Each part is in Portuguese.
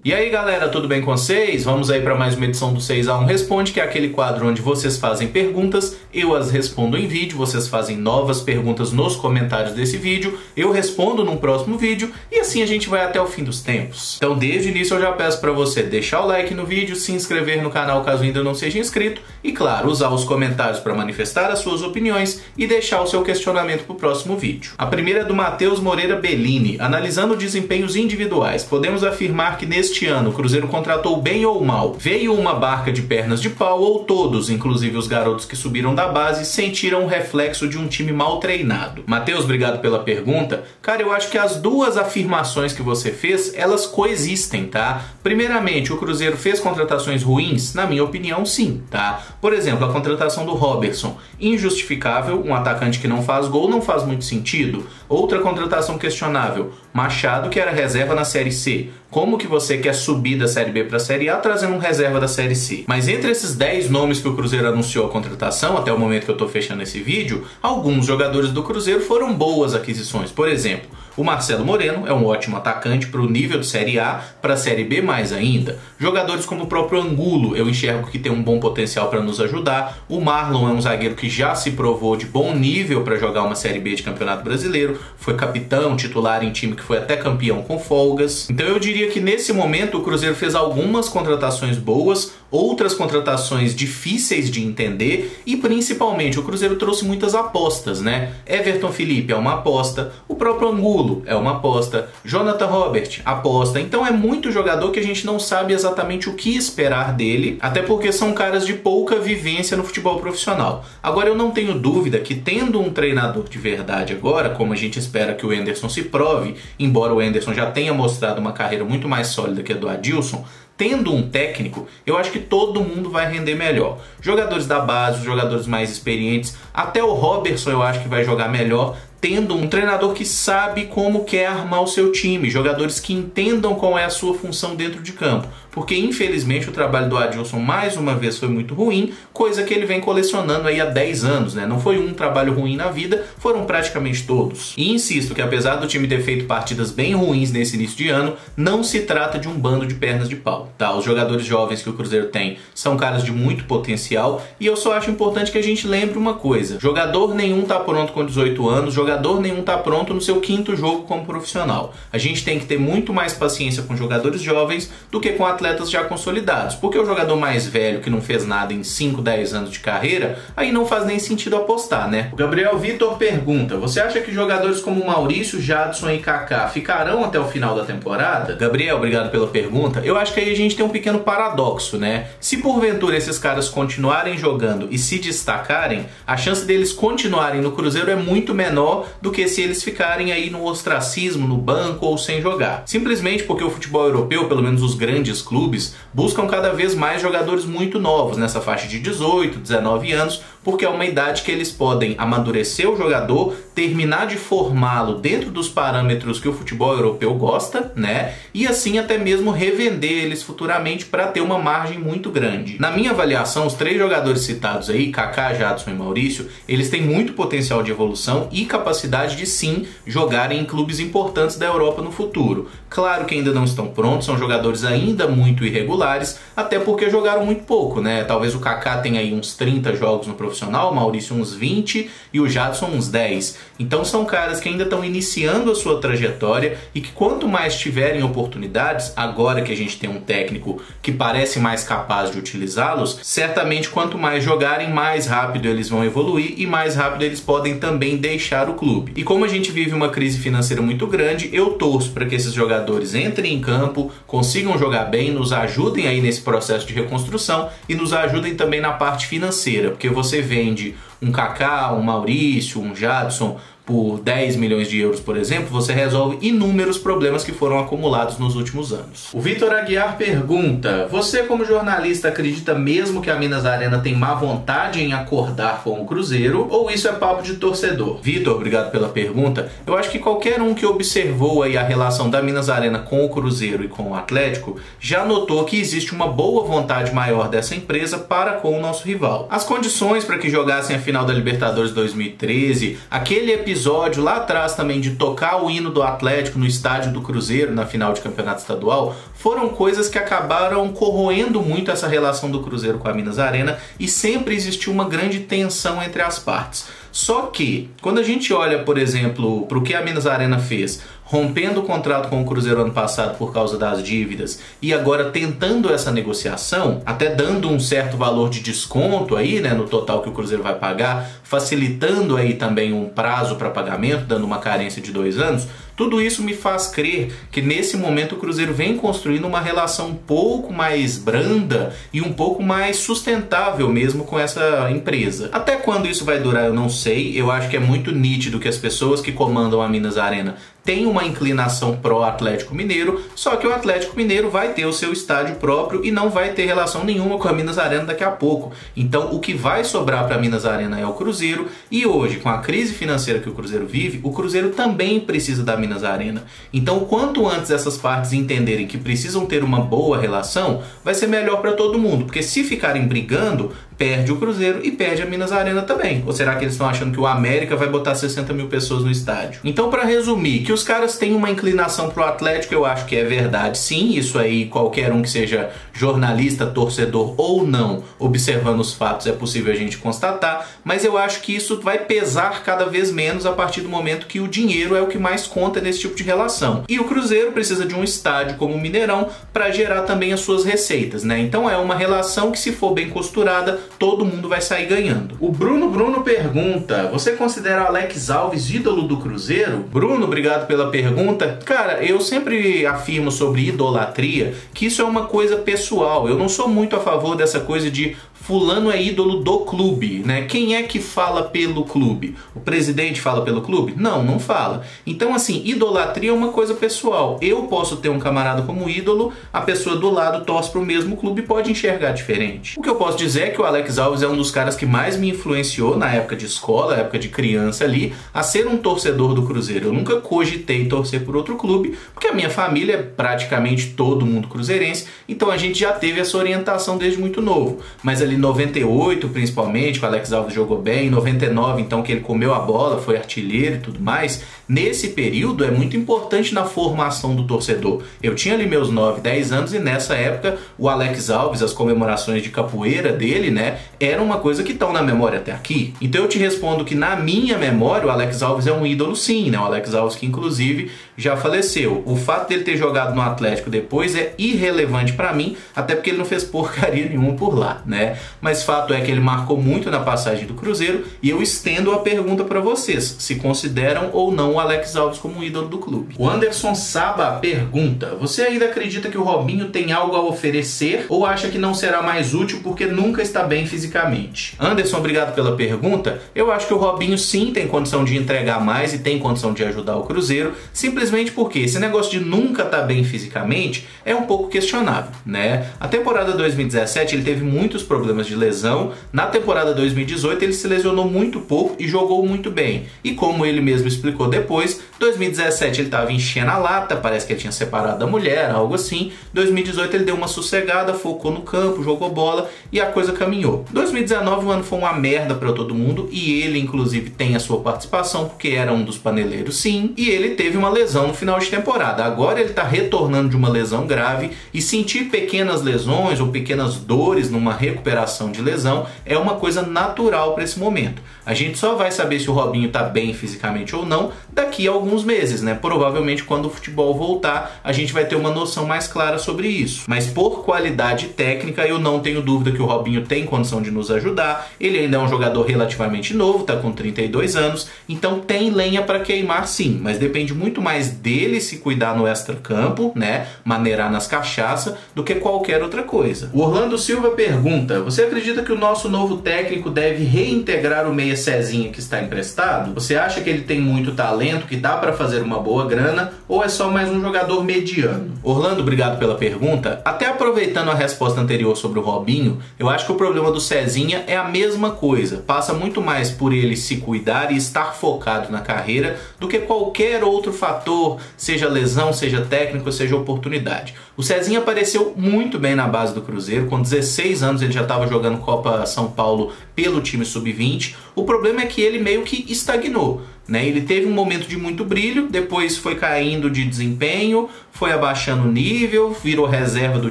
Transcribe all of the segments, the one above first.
E aí galera, tudo bem com vocês? Vamos aí para mais uma edição do 6x1 Responde, que é aquele quadro onde vocês fazem perguntas, eu as respondo em vídeo, vocês fazem novas perguntas nos comentários desse vídeo, eu respondo num próximo vídeo e assim a gente vai até o fim dos tempos. Então desde o início eu já peço para você deixar o like no vídeo, se inscrever no canal caso ainda não seja inscrito e claro, usar os comentários para manifestar as suas opiniões e deixar o seu questionamento para o próximo vídeo. A primeira é do Matheus Moreira Bellini. Analisando desempenhos individuais, podemos afirmar que neste ano o Cruzeiro contratou bem ou mal? Veio uma barca de pernas de pau ou todos, inclusive os garotos que subiram da base, sentiram o reflexo de um time mal treinado? Matheus, obrigado pela pergunta. Cara, eu acho que as duas afirmações que você fez, elas coexistem, tá? Primeiramente, o Cruzeiro fez contratações ruins? Na minha opinião, sim, tá? Por exemplo, a contratação do Robertson, injustificável, um atacante que não faz gol, não faz muito sentido. Outra contratação questionável, Machado, que era reserva na Série C. Como que você quer subir da Série B para a Série A trazendo um reserva da Série C? Mas entre esses 10 nomes que o Cruzeiro anunciou a contratação, até o momento que eu estou fechando esse vídeo, alguns jogadores do Cruzeiro foram boas aquisições. Por exemplo, o Marcelo Moreno é um ótimo atacante para o nível de Série A, para a Série B mais ainda. Jogadores como o próprio Angulo, eu enxergo que tem um bom potencial para nos ajudar. O Marlon é um zagueiro que já se provou de bom nível para jogar uma Série B de Campeonato Brasileiro. Foi capitão, titular em time que foi até campeão com folgas. Então eu diria que nesse momento o Cruzeiro fez algumas contratações boas, outras contratações difíceis de entender e principalmente o Cruzeiro trouxe muitas apostas, né? Everton Felipe é uma aposta, o próprio Angulo é uma aposta, Jonathan Robert, aposta. Então é muito jogador que a gente não sabe exatamente o que esperar dele, até porque são caras de pouca vivência no futebol profissional. Agora eu não tenho dúvida que tendo um treinador de verdade agora, como a gente espera que o Anderson se prove, embora o Anderson já tenha mostrado uma carreira muito mais sólida que a do Adilson, tendo um técnico, eu acho que todo mundo vai render melhor. Jogadores da base, os jogadores mais experientes, até o Robertson eu acho que vai jogar melhor, tendo um treinador que sabe como quer armar o seu time, jogadores que entendam qual é a sua função dentro de campo. Porque infelizmente o trabalho do Adilson mais uma vez foi muito ruim, coisa que ele vem colecionando aí há 10 anos, né? Não foi um trabalho ruim na vida, foram praticamente todos. E insisto que apesar do time ter feito partidas bem ruins nesse início de ano, não se trata de um bando de pernas de pau, tá? Os jogadores jovens que o Cruzeiro tem são caras de muito potencial e eu só acho importante que a gente lembre uma coisa: jogador nenhum tá pronto com 18 anos, jogador nenhum tá pronto no seu 5º jogo como profissional. A gente tem que ter muito mais paciência com jogadores jovens do que com atletas já consolidados, porque o jogador mais velho que não fez nada em 5, 10 anos de carreira, aí não faz nem sentido apostar, né? O Gabriel Vitor pergunta: você acha que jogadores como Maurício, Jadson e Kaká ficarão até o final da temporada? Gabriel, obrigado pela pergunta. Eu acho que aí a gente tem um pequeno paradoxo, né? Se porventura esses caras continuarem jogando e se destacarem, a chance deles continuarem no Cruzeiro é muito menor do que se eles ficarem aí no ostracismo, no banco ou sem jogar. Simplesmente porque o futebol europeu, pelo menos os grandes clubes, buscam cada vez mais jogadores muito novos, nessa faixa de 18, 19 anos, porque é uma idade que eles podem amadurecer o jogador, terminar de formá-lo dentro dos parâmetros que o futebol europeu gosta, né? E assim até mesmo revender eles futuramente para ter uma margem muito grande. Na minha avaliação, os 3 jogadores citados aí, Kaká, Jadson e Maurício, eles têm muito potencial de evolução e capacidade de sim jogarem em clubes importantes da Europa no futuro. Claro que ainda não estão prontos, são jogadores ainda muito irregulares, até porque jogaram muito pouco, né? Talvez o Kaká tenha aí uns 30 jogos no profissional, o Maurício uns 20 e o Jadson uns 10. Então são caras que ainda estão iniciando a sua trajetória e que quanto mais tiverem oportunidades, agora que a gente tem um técnico que parece mais capaz de utilizá-los, certamente quanto mais jogarem, mais rápido eles vão evoluir e mais rápido eles podem também deixar o clube. E como a gente vive uma crise financeira muito grande, eu torço para que esses jogadores entrem em campo, consigam jogar bem, nos ajudem aí nesse processo de reconstrução e nos ajudem também na parte financeira, porque você vende um Kaká, um Maurício, um Jadson por 10 milhões de euros, por exemplo, você resolve inúmeros problemas que foram acumulados nos últimos anos. O Vitor Aguiar pergunta: você como jornalista acredita mesmo que a Minas Arena tem má vontade em acordar com o Cruzeiro ou isso é papo de torcedor? Vitor, obrigado pela pergunta. Eu acho que qualquer um que observou aí a relação da Minas Arena com o Cruzeiro e com o Atlético já notou que existe uma boa vontade maior dessa empresa para com o nosso rival. As condições para que jogassem a final da Libertadores 2013, aquele episódio episódio lá atrás também de tocar o hino do Atlético no estádio do Cruzeiro na final de campeonato estadual, foram coisas que acabaram corroendo muito essa relação do Cruzeiro com a Minas Arena e sempre existiu uma grande tensão entre as partes. Só que, quando a gente olha, por exemplo, para o que a Minas Arena fez, rompendo o contrato com o Cruzeiro ano passado por causa das dívidas e agora tentando essa negociação, até dando um certo valor de desconto aí, né, no total que o Cruzeiro vai pagar, facilitando aí também um prazo para pagamento, dando uma carência de 2 anos, tudo isso me faz crer que nesse momento o Cruzeiro vem construindo uma relação um pouco mais branda e um pouco mais sustentável mesmo com essa empresa. Até quando isso vai durar eu não sei, eu acho que é muito nítido que as pessoas que comandam a Minas Arena têm uma inclinação pró-Atlético Mineiro, só que o Atlético Mineiro vai ter o seu estádio próprio e não vai ter relação nenhuma com a Minas Arena daqui a pouco. Então o que vai sobrar para a Minas Arena é o Cruzeiro, e hoje, com a crise financeira que o Cruzeiro vive, o Cruzeiro também precisa da Minas Arena. Então quanto antes essas partes entenderem que precisam ter uma boa relação, vai ser melhor para todo mundo, porque se ficarem brigando, perde o Cruzeiro e perde a Minas Arena também. Ou será que eles estão achando que o América vai botar 60 mil pessoas no estádio? Então, para resumir, que os caras têm uma inclinação pro Atlético, eu acho que é verdade sim. Isso aí, qualquer um que seja jornalista, torcedor ou não, observando os fatos, é possível a gente constatar. Mas eu acho que isso vai pesar cada vez menos a partir do momento que o dinheiro é o que mais conta nesse tipo de relação. E o Cruzeiro precisa de um estádio como o Mineirão para gerar também as suas receitas, né? Então é uma relação que, se for bem costurada, todo mundo vai sair ganhando. O Bruno pergunta: você considera o Alex Alves ídolo do Cruzeiro? Bruno, obrigado pela pergunta. Cara, eu sempre afirmo sobre idolatria que isso é uma coisa pessoal. Eu não sou muito a favor dessa coisa de fulano é ídolo do clube, né? Quem é que fala pelo clube? O presidente fala pelo clube? Não, não fala. Então, assim, idolatria é uma coisa pessoal. Eu posso ter um camarada como ídolo, a pessoa do lado torce pro mesmo clube e pode enxergar diferente. O que eu posso dizer é que o Alex Alves é um dos caras que mais me influenciou na época de escola, época de criança ali, a ser um torcedor do Cruzeiro. Eu nunca cogitei torcer por outro clube, porque a minha família é praticamente todo mundo cruzeirense, então a gente já teve essa orientação desde muito novo. Mas ali em 98, principalmente, que o Alex Alves jogou bem, em 99, então, que ele comeu a bola, foi artilheiro e tudo mais, nesse período é muito importante na formação do torcedor. Eu tinha ali meus 9, 10 anos e nessa época o Alex Alves, as comemorações de capoeira dele, né, era uma coisa que estão na memória até aqui. Então eu te respondo que na minha memória o Alex Alves é um ídolo sim, né, o Alex Alves que inclusive já faleceu. O fato dele ter jogado no Atlético depois é irrelevante pra mim, até porque ele não fez porcaria nenhuma por lá, né? Mas fato é que ele marcou muito na passagem do Cruzeiro e eu estendo a pergunta pra vocês, se consideram ou não o Alex Alves como ídolo do clube. O Anderson Saba pergunta: você ainda acredita que o Robinho tem algo a oferecer ou acha que não será mais útil porque nunca está bem fisicamente? Anderson, obrigado pela pergunta. Eu acho que o Robinho sim tem condição de entregar mais e tem condição de ajudar o Cruzeiro, simplesmente porque esse negócio de nunca estar bem fisicamente é um pouco questionável, né? A temporada 2017 ele teve muitos problemas de lesão. Na temporada 2018 ele se lesionou muito pouco e jogou muito bem. E como ele mesmo explicou depois, 2017 ele estava enchendo a lata, parece que ele tinha separado da mulher, algo assim. 2018 ele deu uma sossegada, focou no campo, jogou bola e a coisa caminhou. 2019 o ano foi uma merda para todo mundo e ele inclusive tem a sua participação porque era um dos paneleiros sim, e ele teve uma lesão no final de temporada. Agora ele está retornando de uma lesão grave e sentir pequenas lesões ou pequenas dores numa recuperação de lesão é uma coisa natural para esse momento. A gente só vai saber se o Robinho está bem fisicamente ou não daqui a alguns meses, né? Provavelmente quando o futebol voltar a gente vai ter uma noção mais clara sobre isso. Mas por qualidade técnica eu não tenho dúvida que o Robinho tem condição de nos ajudar. Ele ainda é um jogador relativamente novo, está com 32 anos, então tem lenha para queimar sim, mas depende muito mais dele se cuidar no extracampo, né? Maneirar nas cachaças, do que qualquer outra coisa. O Orlando Silva pergunta: você acredita que o nosso novo técnico deve reintegrar o meia Cezinha que está emprestado? Você acha que ele tem muito talento, que dá para fazer uma boa grana, ou é só mais um jogador mediano? Orlando, obrigado pela pergunta. Até aproveitando a resposta anterior sobre o Robinho, eu acho que o problema do Cezinha é a mesma coisa. Passa muito mais por ele se cuidar e estar focado na carreira do que qualquer outro fator, seja lesão, seja técnico, seja oportunidade. O Cezinha apareceu muito bem na base do Cruzeiro, com 16 anos ele já estava jogando Copa São Paulo pelo time sub-20. O problema é que ele meio que estagnou, né? Ele teve um momento de muito brilho, depois foi caindo de desempenho, foi abaixando o nível, virou reserva do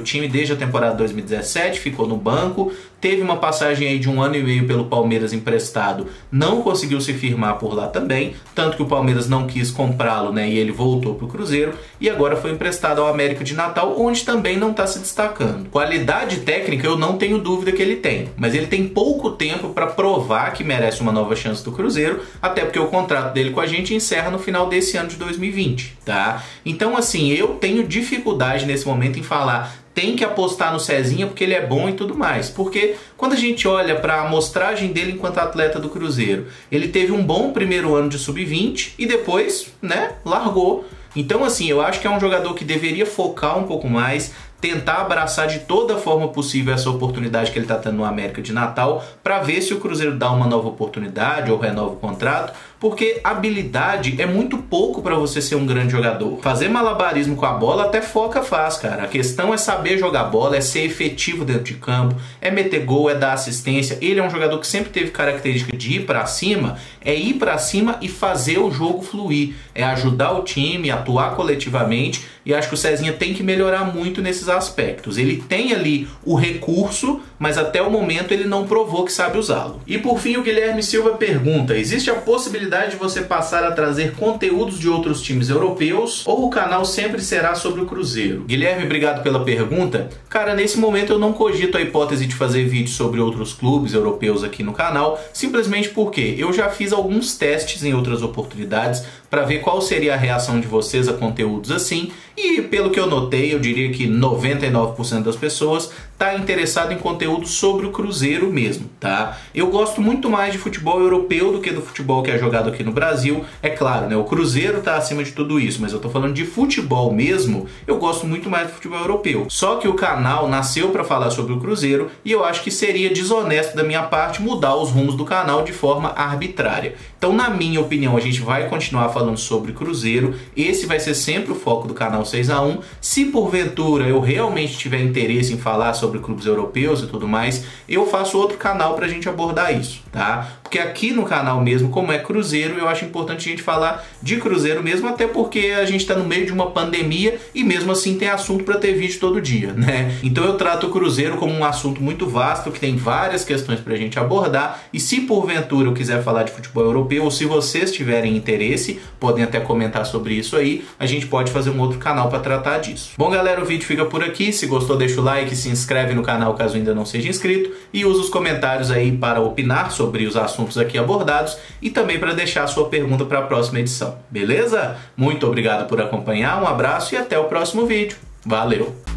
time desde a temporada 2017, ficou no banco, teve uma passagem aí de 1 ano e meio pelo Palmeiras emprestado, não conseguiu se firmar por lá também, tanto que o Palmeiras não quis comprá-lo, né? E ele voltou para o Cruzeiro e agora foi emprestado ao América de Natal, onde também não está se destacando. Qualidade técnica eu não tenho dúvida que ele tem, mas ele tem pouco tempo para provar que merece uma nova chance do Cruzeiro, até porque o contrato dele com a gente encerra no final desse ano de 2020, tá? Então assim, eu tenho dificuldade nesse momento em falar tem que apostar no Cezinha porque ele é bom e tudo mais. Porque quando a gente olha para a amostragem dele enquanto atleta do Cruzeiro, ele teve um bom primeiro ano de sub-20 e depois, né, largou. Então assim, eu acho que é um jogador que deveria focar um pouco mais, tentar abraçar de toda forma possível essa oportunidade que ele está tendo no América de Natal, para ver se o Cruzeiro dá uma nova oportunidade ou renova o contrato, porque habilidade é muito pouco para você ser um grande jogador. Fazer malabarismo com a bola até foca faz, cara. A questão é saber jogar bola, é ser efetivo dentro de campo, é meter gol, é dar assistência. Ele é um jogador que sempre teve característica de ir para cima, é ir para cima e fazer o jogo fluir, é ajudar o time, atuar coletivamente, e acho que o Cezinha tem que melhorar muito nesses aspectos. Ele tem ali o recurso, mas até o momento ele não provou que sabe usá-lo. E por fim o Guilherme Silva pergunta: existe a possibilidade de você passar a trazer conteúdos de outros times europeus ou o canal sempre será sobre o Cruzeiro? Guilherme, obrigado pela pergunta. Cara, nesse momento eu não cogito a hipótese de fazer vídeos sobre outros clubes europeus aqui no canal, simplesmente porque eu já fiz alguns testes em outras oportunidades para ver qual seria a reação de vocês a conteúdos assim, e pelo que eu notei, eu diria que 99% das pessoas está interessado em conteúdo sobre o Cruzeiro mesmo, tá? Eu gosto muito mais de futebol europeu do que do futebol que é jogado aqui no Brasil. É claro, né? O Cruzeiro tá acima de tudo isso, mas eu tô falando de futebol mesmo, eu gosto muito mais do futebol europeu. Só que o canal nasceu para falar sobre o Cruzeiro e eu acho que seria desonesto da minha parte mudar os rumos do canal de forma arbitrária. Então, na minha opinião, a gente vai continuar falando sobre Cruzeiro. Esse vai ser sempre o foco do canal 6x1. Se porventura eu realmente tiver interesse em falar sobre clubes europeus e tudo mais, eu faço outro canal pra gente abordar isso, tá? Porque aqui no canal mesmo, como é Cruzeiro, eu acho importante a gente falar de Cruzeiro mesmo, até porque a gente tá no meio de uma pandemia e mesmo assim tem assunto pra ter vídeo todo dia, né? Então eu trato o Cruzeiro como um assunto muito vasto, que tem várias questões pra gente abordar, e se porventura eu quiser falar de futebol europeu, ou se vocês tiverem interesse, podem até comentar sobre isso aí, a gente pode fazer um outro canal para tratar disso. Bom, galera, o vídeo fica por aqui. Se gostou, deixa o like, se inscreve no canal caso ainda não seja inscrito e usa os comentários aí para opinar sobre os assuntos aqui abordados e também para deixar a sua pergunta para a próxima edição. Beleza? Muito obrigado por acompanhar, um abraço e até o próximo vídeo. Valeu!